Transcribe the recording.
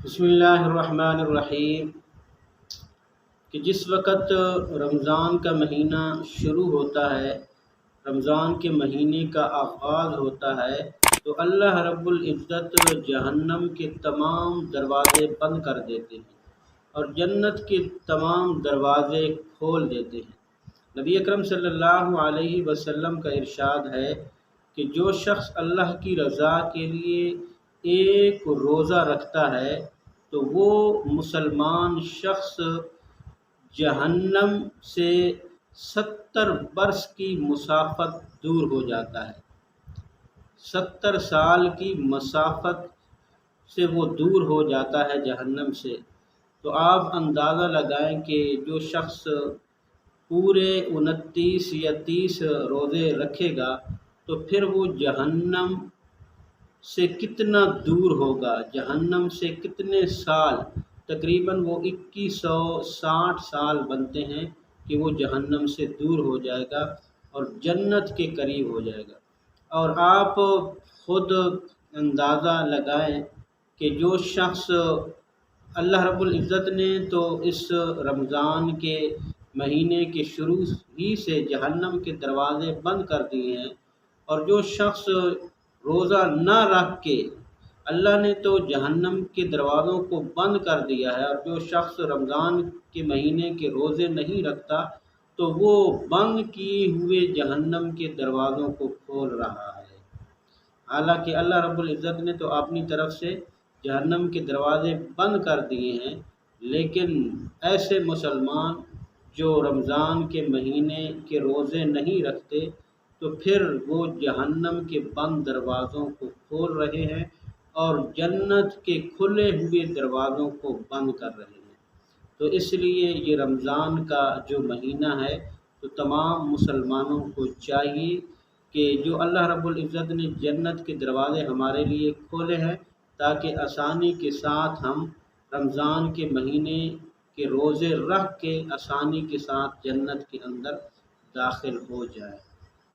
بسم اللہ الرحمن الرحیم کہ جس وقت رمضان کا مہینہ شروع ہوتا ہے، رمضان کے مہینے کا آغاز ہوتا ہے، تو اللہ رب العزت جہنم کے تمام دروازے بند کر دیتے ہیں اور جنت کے تمام دروازے کھول دیتے ہیں۔ نبی اکرم صلی اللہ علیہ وسلم کا ارشاد ہے کہ جو شخص اللہ کی رضا کے لیے ایک روزہ رکھتا ہے تو وہ مسلمان شخص جہنم سے 70 برس کی مسافت دور ہو جاتا ہے۔ 70 سال کی مسافت سے وہ دور ہو جاتا ہے جہنم سے۔ تو آپ اندازہ لگائیں کہ جو شخص پورے 29 یا 30 روزے رکھے گا تو پھر وہ جہنم سے کتنا دور ہوگا، جہنم سے کتنے سال، تقریباً وہ 2160 سال بنتے ہیں کہ وہ جہنم سے دور ہو جائے گا اور جنت کے قریب ہو جائے گا۔ اور آپ خود اندازہ لگائیں کہ جو شخص اللہ رب العزت نے تو اس رمضان کے مہینے کے شروع ہی سے جہنم کے دروازے بند کر دیے ہیں، اور جو شخص روزہ نہ رکھ کے اللہ نے تو جہنم کے دروازوں کو بند کر دیا ہے، اور جو شخص رمضان کے مہینے کے روزے نہیں رکھتا تو وہ بند کیے ہوئے جہنم کے دروازوں کو کھول رہا ہے۔ حالانکہ اللہ رب العزت نے تو اپنی طرف سے جہنم کے دروازے بند کر دیے ہیں، لیکن ایسے مسلمان جو رمضان کے مہینے کے روزے نہیں رکھتے تو پھر وہ جہنم کے بند دروازوں کو کھول رہے ہیں اور جنت کے کھلے ہوئے دروازوں کو بند کر رہے ہیں۔ تو اس لیے یہ رمضان کا جو مہینہ ہے تو تمام مسلمانوں کو چاہیے کہ جو اللہ رب العزت نے جنت کے دروازے ہمارے لیے کھولے ہیں تاکہ آسانی کے ساتھ ہم رمضان کے مہینے کے روزے رکھ کے آسانی کے ساتھ جنت کے اندر داخل ہو جائیں۔